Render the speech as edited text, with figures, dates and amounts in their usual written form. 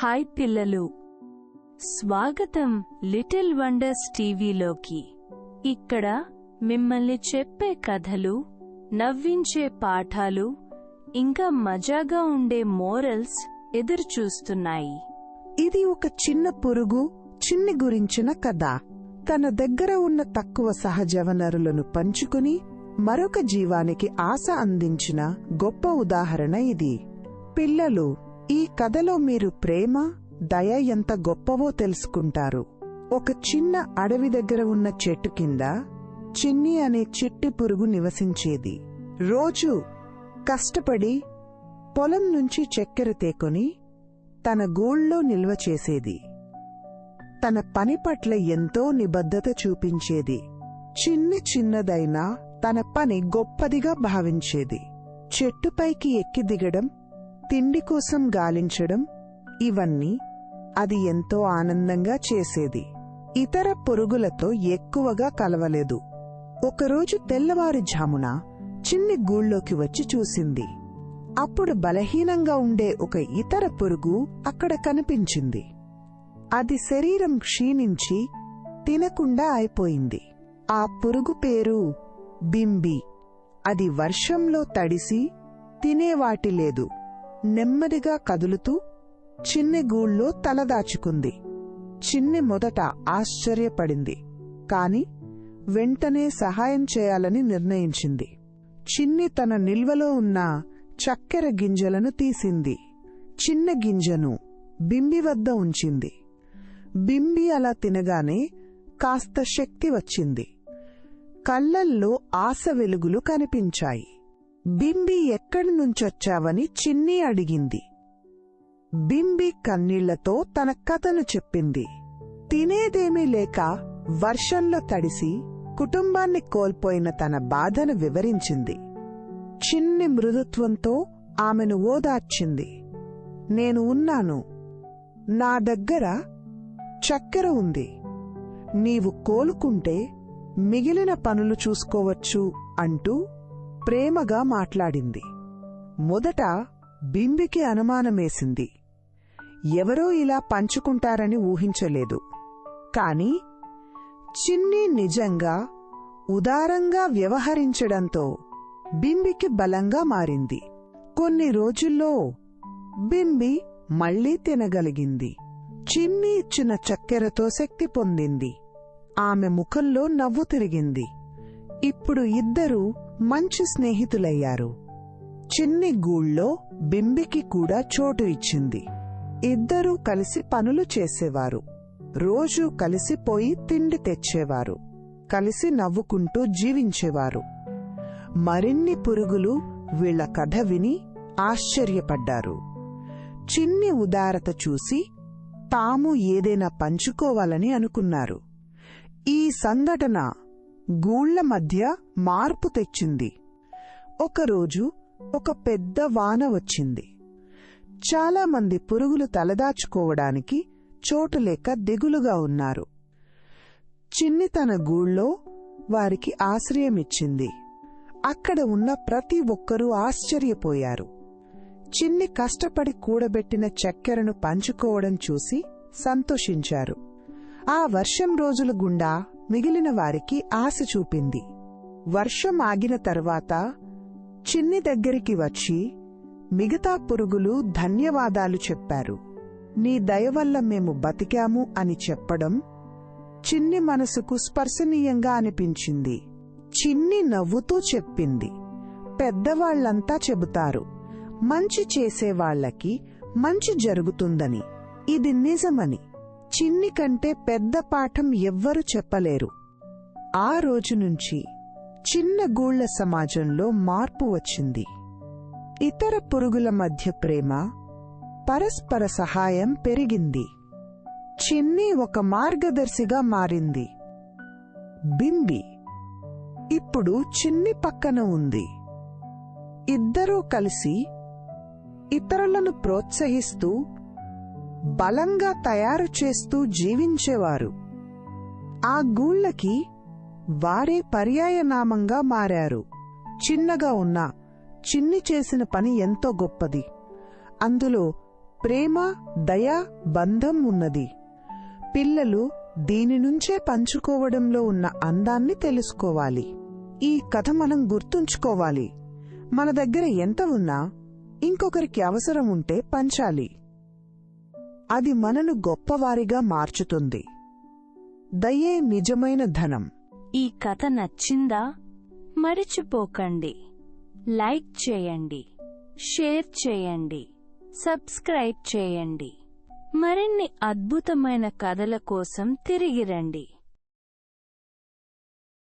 Hi పిల్లలు, స్వాగతం little wonders టీవీలోకి. ఇక్కడ మిమ్మల్ని చెప్పే కథలు, నవ్వించే పాఠాలు, ఇంకా మజాగా ఉండే మోరల్స్ ఎదురుచూస్తున్నాయి. ఇది ఒక చిన్న పురుగు చిన్ని గురించిన కథ. తన దగ్గర ఉన్న తక్కువ సహజ వనరులను పంచుకుని మరొక జీవానికి ఆశ అందించిన గొప్ప ఉదాహరణ ఇది. పిల్లలు, ఈ కథలో మీరు ప్రేమ, దయ ఎంత గొప్పవో తెలుసుకుంటారు. ఒక చిన్న అడవి దగ్గర ఉన్న చెట్టు కింద చిన్ని అనే చిట్టి పురుగు నివసించేది. రోజూ కష్టపడి పొలం నుంచి చక్కెర తేకొని తన గూళ్ళో నిల్వ చేసేది. తన పని పట్ల ఎంతో నిబద్ధత చూపించేది. చిన్నదైనా తన పని గొప్పదిగా భావించేది. చెట్టుపైకి ఎక్కి దిగడం, తిండి కోసం గాలించడం, ఇవన్నీ అది ఎంతో ఆనందంగా చేసేది. ఇతర పురుగులతో ఎక్కువగా కలవలేదు. ఒకరోజు తెల్లవారుఝామున చిన్ని గూళ్ళోకి వచ్చి చూసింది. అప్పుడు బలహీనంగా ఉండే ఒక ఇతర పురుగు అక్కడ కనిపించింది. అది శరీరం క్షీణించి తినకుండా అయిపోయింది. ఆ పురుగు పేరు బింబి. అది వర్షంలో తడిసి తినేవాటి లేదు. నెమ్మదిగా కదులుతూ చిన్ని గూళ్ళో తలదాచుకుంది. చిన్ని మొదట ఆశ్చర్యపడింది, కాని వెంటనే సహాయం చేయాలని నిర్ణయించింది. చిన్ని తన నిల్వలో ఉన్న చక్కెర గింజలను తీసింది. చిన్న గింజను బింబి వద్ద ఉంచింది. బింబి అలా తినగానే కాస్త శక్తి వచ్చింది. కళ్ళల్లో ఆశ వెలుగులు కనిపించాయి. బింబి ఎక్కడి నుంచొచ్చావని చిన్ని అడిగింది. బింబి కన్నీళ్లతో తన కథను చెప్పింది. తినేదేమీ లేక వర్షంలో తడిసి కుటుంబాన్ని కోల్పోయిన తన బాధను వివరించింది. చిన్ని మృదుత్వంతో ఆమెను ఓదార్చింది. నేను ఉన్నాను, నా దగ్గర చక్కెర ఉంది, నీవు కోలుకుంటే మిగిలిన పనులు చూసుకోవచ్చు అంటూ ప్రేమగా మాట్లాడింది. మొదట బింబికి అనుమానమేసింది. ఎవరో ఇలా పంచుకుంటారని ఊహించలేదు. కాని చిన్ని నిజంగా ఉదారంగా వ్యవహరించడంతో బింబికి బలంగా మారింది. కొన్ని రోజుల్లో బింబి మళ్లీ తినగలిగింది. చిన్ని ఇచ్చిన చక్కెరతో శక్తి పొందింది. ఆమె ముఖంలో నవ్వు తిరిగింది. ఇప్పుడు ఇద్దరూ మంచి స్నేహితులయ్యారు. చిన్ని గూళ్ళో బింబికి కూడా చోటు ఇచ్చింది. ఇద్దరూ కలిసి పనులు చేసేవారు. రోజూ కలిసిపోయి తిండి తెచ్చేవారు. కలిసి నవ్వుకుంటూ జీవించేవారు. మరిన్ని పురుగులు వీళ్ల కథ విని ఆశ్చర్యపడ్డారు. చిన్ని ఉదారత చూసి తాము ఏదైనా పంచుకోవాలని అనుకున్నారు. ఈ సంఘటన గూళ్ళ మధ్య మార్పు తెచ్చింది. ఒకరోజు ఒక పెద్ద వాన వచ్చింది. చాలామంది పురుగులు తలదాచుకోవడానికి చోటులేక దిగులుగా ఉన్నారు. చిన్ని తన గూళ్ళో వారికి ఆశ్రయమిచ్చింది. అక్కడ ఉన్న ప్రతి ఒక్కరూ ఆశ్చర్యపోయారు. చిన్ని కష్టపడి కూడబెట్టిన చక్కెరను పంచుకోవడం చూసి సంతోషించారు. ఆ వర్షం రోజుల గుండా మిగిలిన వారికి ఆశ చూపింది. వర్షం ఆగిన తర్వాత చిన్ని దగ్గరికి వచ్చి మిగతా పురుగులు ధన్యవాదాలు చెప్పారు. నీ దయవల్ల మేము బతికాము అని చెప్పడం చిన్ని మనసుకు స్పర్శనీయంగా అనిపించింది. చిన్ని నవ్వుతూ చెప్పింది, పెద్దవాళ్లంతా చెబుతారు, మంచి చేసేవాళ్లకి మంచి జరుగుతుందని. ఇది నిజమని చిన్ని కంటే పెద్ద పాఠం ఎవ్వరూ చెప్పలేరు. ఆ రోజునుంచి చిన్న గూళ్ళ సమాజంలో మార్పు వచ్చింది. ఇతర పురుగుల మధ్య ప్రేమ, పరస్పర సహాయం పెరిగింది. చిన్ని ఒక మార్గదర్శిగా మారింది. బింబి ఇప్పుడు చిన్ని పక్కన ఉంది. ఇద్దరూ కలిసి ఇతరులను ప్రోత్సహిస్తూ బలంగా తయారు చేస్తూ జీవించేవారు. ఆ గూళ్ళకి వారే పర్యాయనామంగా మారారు. చిన్నగా ఉన్న చిన్ని చేసిన పని ఎంతో గొప్పది. అందులో ప్రేమ, దయ, బంధం ఉన్నది. పిల్లలు దీని నుంచే పంచుకోవడంలో ఉన్న అందాన్ని తెలుసుకోవాలి. ఈ కథ మనం గుర్తుంచుకోవాలి. మన దగ్గర ఎంత ఉన్నా ఇంకొకరికి అవసరం ఉంటే పంచాలి. అది మనను గొప్పవారిగా మార్చుతుంది. దయే నిజమైన ధనం. ఈ కథ నచ్చిందా? మరిచిపోకండి, లైక్ చేయండి, షేర్ చేయండి, సబ్స్క్రైబ్ చేయండి. మరిన్ని అద్భుతమైన కథల కోసం తిరిగి రండి.